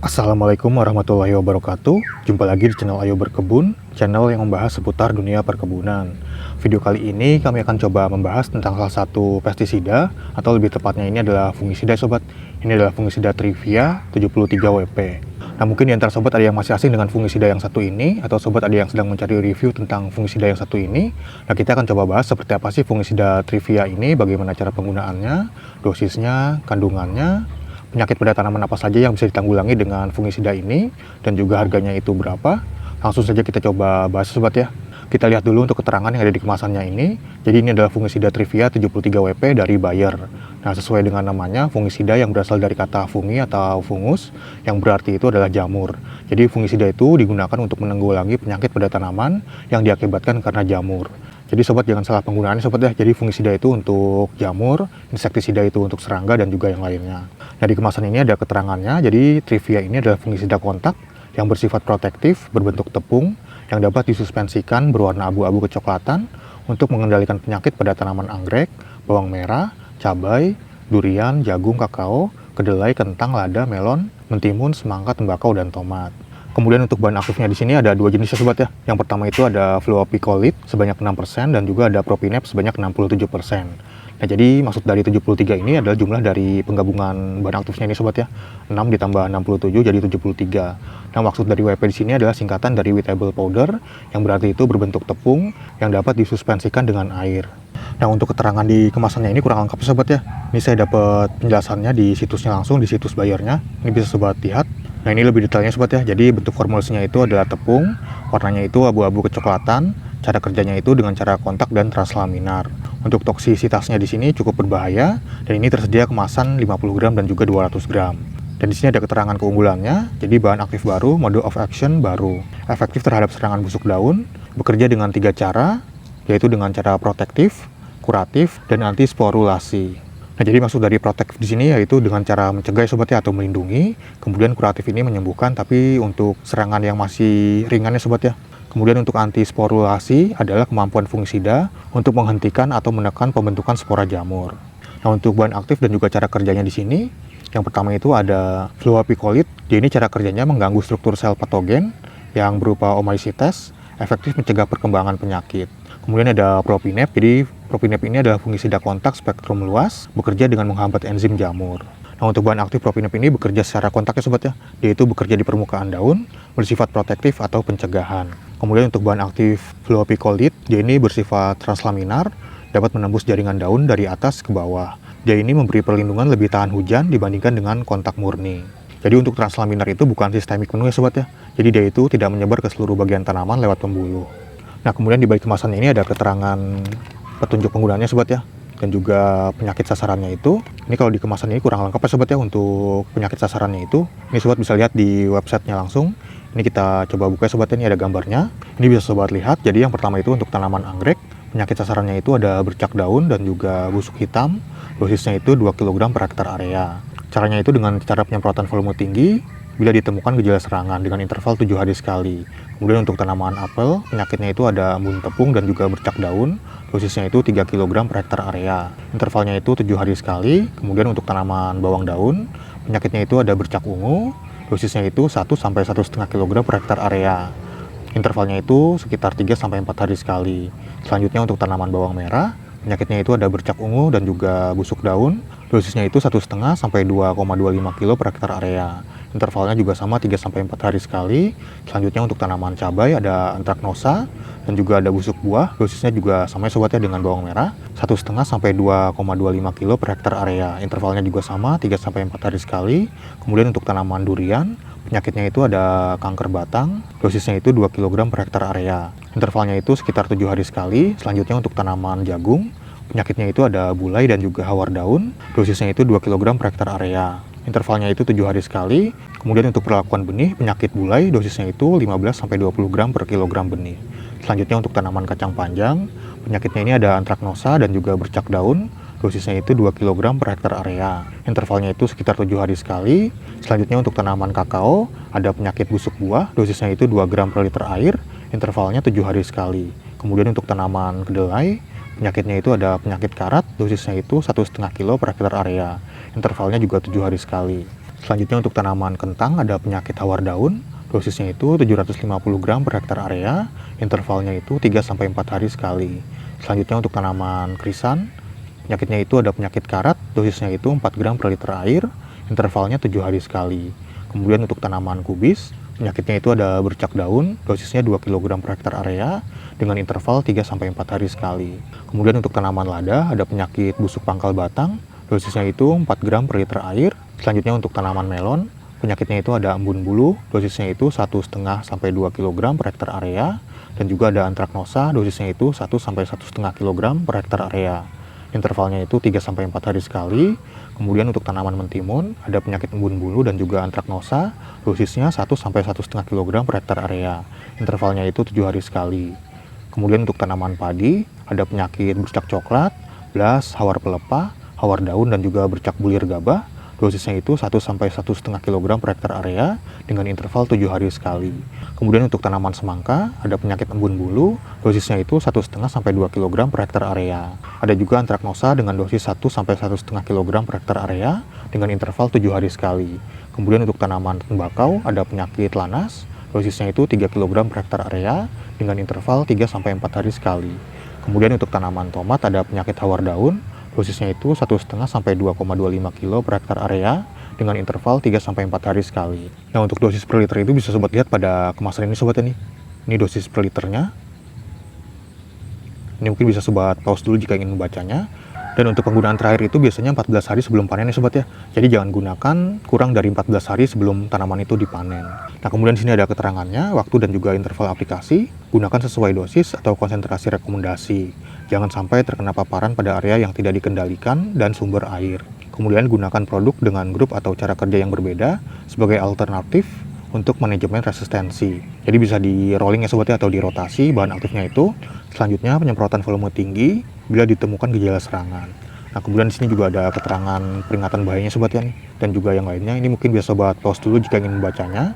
Assalamualaikum warahmatullahi wabarakatuh. Jumpa lagi di channel Ayo Berkebun, channel yang membahas seputar dunia perkebunan. Video kali ini kami akan coba membahas tentang salah satu pestisida, atau lebih tepatnya ini adalah fungisida sobat. Ini adalah fungisida Trivia 73WP. Nah, mungkin di antara sobat ada yang masih asing dengan fungisida yang satu ini, atau sobat ada yang sedang mencari review tentang fungisida yang satu ini. Nah, kita akan coba bahas seperti apa sih fungisida Trivia ini, bagaimana cara penggunaannya, dosisnya, kandungannya, penyakit pada tanaman apa saja yang bisa ditanggulangi dengan fungisida ini, dan juga harganya itu berapa. Langsung saja kita coba bahas sobat ya. Kita lihat dulu untuk keterangan yang ada di kemasannya ini. Jadi ini adalah fungisida Trivia 73WP dari Bayer. Nah, sesuai dengan namanya, fungisida yang berasal dari kata fungi atau fungus, yang berarti itu adalah jamur. Jadi fungisida itu digunakan untuk menanggulangi penyakit pada tanaman yang diakibatkan karena jamur. Jadi sobat jangan salah penggunaannya sobat ya. Jadi fungisida itu untuk jamur, insektisida itu untuk serangga dan juga yang lainnya. Nah, di kemasan ini ada keterangannya. Jadi Trivia ini adalah fungisida kontak yang bersifat protektif, berbentuk tepung, yang dapat disuspensikan berwarna abu-abu kecoklatan untuk mengendalikan penyakit pada tanaman anggrek, bawang merah, cabai, durian, jagung, kakao, kedelai, kentang, lada, melon, mentimun, semangka, tembakau, dan tomat. Kemudian untuk bahan aktifnya di sini ada dua jenis ya sobat ya. Yang pertama itu ada fluopicolid sebanyak 6% dan juga ada propinep sebanyak 67%. Nah, jadi maksud dari 73 ini adalah jumlah dari penggabungan bahan aktifnya ini sobat ya. 6 ditambah 67 jadi 73. Nah, maksud dari WP di sini adalah singkatan dari wettable powder yang berarti itu berbentuk tepung yang dapat disuspensikan dengan air. Nah, untuk keterangan di kemasannya ini kurang lengkap sobat ya. Ini saya dapat penjelasannya di situsnya langsung, di situs Bayernya. Ini bisa sobat lihat. Nah, ini lebih detailnya sobat ya. Jadi bentuk formulasinya itu adalah tepung, warnanya itu abu-abu kecoklatan, cara kerjanya itu dengan cara kontak dan translaminar. Untuk toksisitasnya di sini cukup berbahaya, dan ini tersedia kemasan 50 gram dan juga 200 gram. Dan di sini ada keterangan keunggulannya. Jadi bahan aktif baru, mode of action baru, efektif terhadap serangan busuk daun, bekerja dengan 3 cara, yaitu dengan cara protektif, kuratif, dan antisporulasi. Nah, jadi maksud dari protektif di sini yaitu dengan cara mencegah sobat ya, atau melindungi. Kemudian kuratif ini menyembuhkan, tapi untuk serangan yang masih ringan ya sobat ya. Kemudian untuk antisporulasi adalah kemampuan fungisida untuk menghentikan atau menekan pembentukan spora jamur. Nah, untuk bahan aktif dan juga cara kerjanya di sini, yang pertama itu ada fluopicolid. Jadi ini cara kerjanya mengganggu struktur sel patogen yang berupa omycetes, efektif mencegah perkembangan penyakit. Kemudian ada propinep. Jadi propinep ini adalah fungisida kontak spektrum luas, bekerja dengan menghambat enzim jamur. Nah, untuk bahan aktif propinep ini bekerja secara kontak ya sobat ya. Dia itu bekerja di permukaan daun, bersifat protektif atau pencegahan. Kemudian untuk bahan aktif fluopicolid, dia ini bersifat translaminar, dapat menembus jaringan daun dari atas ke bawah. Dia ini memberi perlindungan lebih tahan hujan dibandingkan dengan kontak murni. Jadi untuk translaminar itu bukan sistemik penuh ya sobat ya. Jadi dia itu tidak menyebar ke seluruh bagian tanaman lewat pembuluh. Nah, kemudian di balik kemasannya ini ada keterangan petunjuk penggunaannya sobat ya, dan juga penyakit sasarannya itu. Ini kalau di kemasan ini kurang lengkap ya sobat ya untuk penyakit sasarannya itu. Ini sobat bisa lihat di websitenya langsung. Ini kita coba buka ya sobat, ini ada gambarnya. Ini bisa sobat lihat. Jadi yang pertama itu untuk tanaman anggrek, penyakit sasarannya itu ada bercak daun dan juga busuk hitam. Dosisnya itu 2 kg per hektar area. Caranya itu dengan cara penyemprotan volume tinggi bila ditemukan gejala serangan dengan interval 7 hari sekali. Kemudian untuk tanaman apel, penyakitnya itu ada embun tepung dan juga bercak daun. Dosisnya itu 3 kg per hektar area. Intervalnya itu 7 hari sekali. Kemudian untuk tanaman bawang daun, penyakitnya itu ada bercak ungu. Dosisnya itu 1-1,5 kg per hektar area. Intervalnya itu sekitar 3-4 hari sekali. Selanjutnya untuk tanaman bawang merah, penyakitnya itu ada bercak ungu dan juga busuk daun. Dosisnya itu 1,5-2,25 kg per hektar area. Intervalnya juga sama 3-4 hari sekali. Selanjutnya untuk tanaman cabai ada antraknosa dan juga ada busuk buah. Dosisnya juga sama ya sobat ya dengan bawang merah, 1,5-2,25 kg per hektar area. Intervalnya juga sama 3-4 hari sekali. Kemudian untuk tanaman durian, penyakitnya itu ada kanker batang. Dosisnya itu 2 kg per hektar area. Intervalnya itu sekitar 7 hari sekali. Selanjutnya untuk tanaman jagung, penyakitnya itu ada bulai dan juga hawar daun. Dosisnya itu 2 kg per hektar area. Intervalnya itu 7 hari sekali. Kemudian untuk perlakuan benih, penyakit bulai dosisnya itu 15-20 gram per kilogram benih. Selanjutnya untuk tanaman kacang panjang, penyakitnya ini ada antraknosa dan juga bercak daun. Dosisnya itu 2 kg per hektar area. Intervalnya itu sekitar 7 hari sekali. Selanjutnya untuk tanaman kakao, ada penyakit busuk buah. Dosisnya itu 2 gram per liter air. Intervalnya 7 hari sekali. Kemudian untuk tanaman kedelai, penyakitnya itu ada penyakit karat. Dosisnya itu 1,5 kg per hektar area. Intervalnya juga 7 hari sekali. Selanjutnya untuk tanaman kentang ada penyakit hawar daun, dosisnya itu 750 gram per hektar area, intervalnya itu 3-4 hari sekali. Selanjutnya untuk tanaman krisan, penyakitnya itu ada penyakit karat, dosisnya itu 4 gram per liter air, intervalnya 7 hari sekali. Kemudian untuk tanaman kubis, penyakitnya itu ada bercak daun, dosisnya 2 kg per hektar area, dengan interval 3-4 hari sekali. Kemudian untuk tanaman lada, ada penyakit busuk pangkal batang, dosisnya itu 4 gram per liter air. Selanjutnya untuk tanaman melon, penyakitnya itu ada embun bulu, dosisnya itu 1,5-2 kg per hektar area, dan juga ada antraknosa, dosisnya itu 1-1,5 kg per hektar area. Intervalnya itu 3-4 hari sekali. Kemudian untuk tanaman mentimun, ada penyakit embun bulu dan juga antraknosa, dosisnya 1-1,5 kg per hektar area. Intervalnya itu 7 hari sekali. Kemudian untuk tanaman padi, ada penyakit bercak coklat, blas, hawar pelepah, hawar daun dan juga bercak bulir gabah, dosisnya itu 1-1,5 kg per hektar area dengan interval 7 hari sekali. Kemudian untuk tanaman semangka, ada penyakit embun bulu, dosisnya itu 1,5-2 kg per hektar area. Ada juga antraknosa dengan dosis 1-1,5 kg per hektar area dengan interval 7 hari sekali. Kemudian untuk tanaman tembakau, ada penyakit lanas, dosisnya itu 3 kg per hektar area dengan interval 3-4 hari sekali. Kemudian untuk tanaman tomat, ada penyakit hawar daun, dosisnya itu 1,5-2,25 kg per hektar area dengan interval 3-4 hari sekali. Nah untuk dosis per liter itu bisa sobat lihat pada kemasan ini sobat ya nih. Ini dosis per liternya. Ini mungkin bisa sobat pause dulu jika ingin membacanya. Dan untuk penggunaan terakhir itu biasanya 14 hari sebelum panen ya sobat ya. Jadi jangan gunakan kurang dari 14 hari sebelum tanaman itu dipanen. Nah kemudian di sini ada keterangannya, waktu dan juga interval aplikasi. Gunakan sesuai dosis atau konsentrasi rekomendasi. Jangan sampai terkena paparan pada area yang tidak dikendalikan dan sumber air. Kemudian gunakan produk dengan grup atau cara kerja yang berbeda sebagai alternatif untuk manajemen resistensi. Jadi bisa di rolling ya sobat ya, atau dirotasi bahan aktifnya itu. Selanjutnya penyemprotan volume tinggi bila ditemukan gejala serangan. Nah kemudian di sini juga ada keterangan peringatan bahayanya sobat ya nih, dan juga yang lainnya. Ini mungkin biasa sobat pause dulu jika ingin membacanya.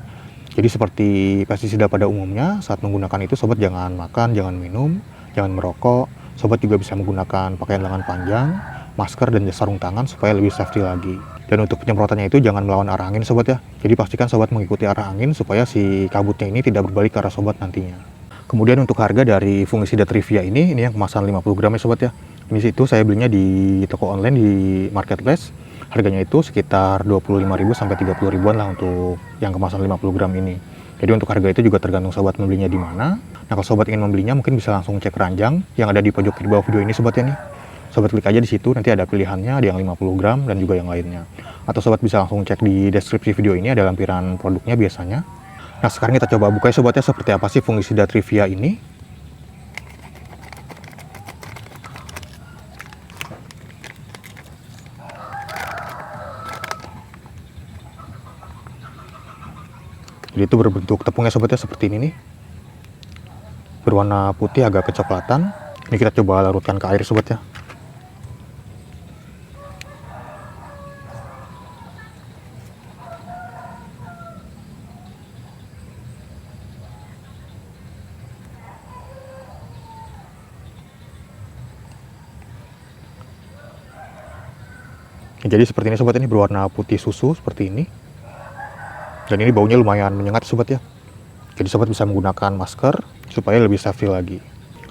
Jadi seperti pestisida pada umumnya, saat menggunakan itu sobat jangan makan, jangan minum, jangan merokok. Sobat juga bisa menggunakan pakaian lengan panjang, masker dan sarung tangan supaya lebih safety lagi. Dan untuk penyemprotannya itu jangan melawan arah angin sobat ya. Jadi pastikan sobat mengikuti arah angin supaya si kabutnya ini tidak berbalik ke arah sobat nantinya. Kemudian untuk harga dari fungisida Trivia ini yang kemasan 50 gram ya sobat ya. Ini itu saya belinya di toko online di marketplace. Harganya itu sekitar 25.000 sampai 30.000-an lah untuk yang kemasan 50 gram ini. Jadi untuk harga itu juga tergantung sobat membelinya di mana. Nah kalau sobat ingin membelinya mungkin bisa langsung cek keranjang yang ada di pojok kiri bawah video ini sobat ya nih. Sobat klik aja di situ, nanti ada pilihannya, ada yang 50 gram dan juga yang lainnya. Atau sobat bisa langsung cek di deskripsi video ini, ada lampiran produknya biasanya. Nah sekarang kita coba buka ya sobat ya, seperti apa sih fungisida Trivia ini. Jadi itu berbentuk tepungnya sobat ya, seperti ini nih. Berwarna putih agak kecoklatan. Ini kita coba larutkan ke air sobat ya. Jadi seperti ini sobat, ini berwarna putih susu seperti ini. Dan ini baunya lumayan menyengat sobat ya. Jadi sobat bisa menggunakan masker supaya lebih safety lagi.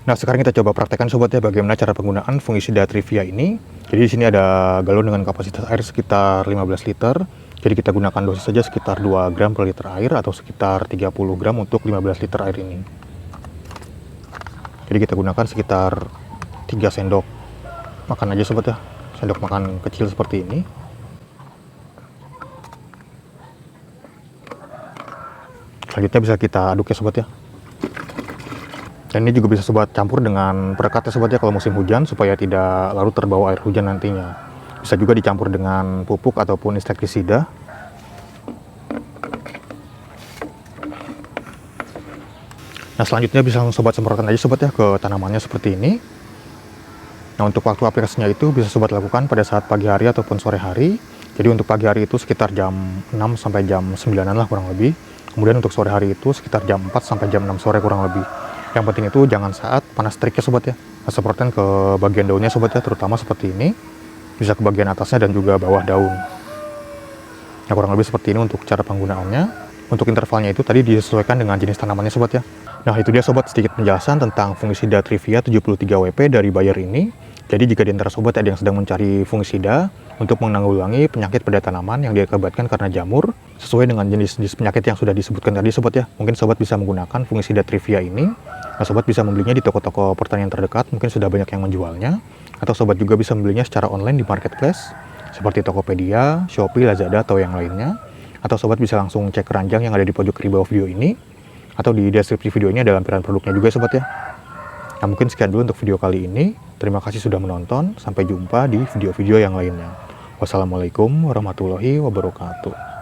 Nah sekarang kita coba praktekkan sobat ya bagaimana cara penggunaan fungisida Trivia ini. Jadi di sini ada galon dengan kapasitas air sekitar 15 liter. Jadi kita gunakan dosis saja sekitar 2 gram per liter air atau sekitar 30 gram untuk 15 liter air ini. Jadi kita gunakan sekitar 3 sendok makan aja sobat ya. Sendok makan kecil seperti ini. Selanjutnya bisa kita aduk ya sobat ya. Dan ini juga bisa sobat campur dengan perekat ya sobat ya kalau musim hujan supaya tidak larut terbawa air hujan nantinya. Bisa juga dicampur dengan pupuk ataupun insektisida. Nah selanjutnya bisa sobat semprotkan aja sobat ya ke tanamannya seperti ini. Nah untuk waktu aplikasinya itu bisa sobat lakukan pada saat pagi hari ataupun sore hari. Jadi untuk pagi hari itu sekitar jam 6 sampai jam 9-an lah kurang lebih. Kemudian untuk sore hari itu sekitar jam 4 sampai jam 6 sore kurang lebih. Yang penting itu jangan saat panas teriknya sobat ya. Nah, semprotkan ke bagian daunnya sobat ya, terutama seperti ini. Bisa ke bagian atasnya dan juga bawah daun. Nah, kurang lebih seperti ini untuk cara penggunaannya. Untuk intervalnya itu tadi disesuaikan dengan jenis tanamannya sobat ya. Nah, itu dia sobat sedikit penjelasan tentang fungisida Trivia 73WP dari Bayer ini. Jadi jika di antara sobat ada yang sedang mencari fungisida untuk menanggulangi penyakit pada tanaman yang diakibatkan karena jamur, sesuai dengan jenis-jenis penyakit yang sudah disebutkan tadi sobat ya, mungkin sobat bisa menggunakan fungisida Trivia ini. Nah, sobat bisa membelinya di toko-toko pertanian terdekat, mungkin sudah banyak yang menjualnya, atau sobat juga bisa membelinya secara online di marketplace seperti Tokopedia, Shopee, Lazada, atau yang lainnya. Atau sobat bisa langsung cek keranjang yang ada di pojok kiri bawah video ini, atau di deskripsi video ini ada lampiran produknya juga sobat ya. Nah, mungkin sekian dulu untuk video kali ini. Terima kasih sudah menonton. Sampai jumpa di video-video yang lainnya. Wassalamualaikum warahmatullahi wabarakatuh.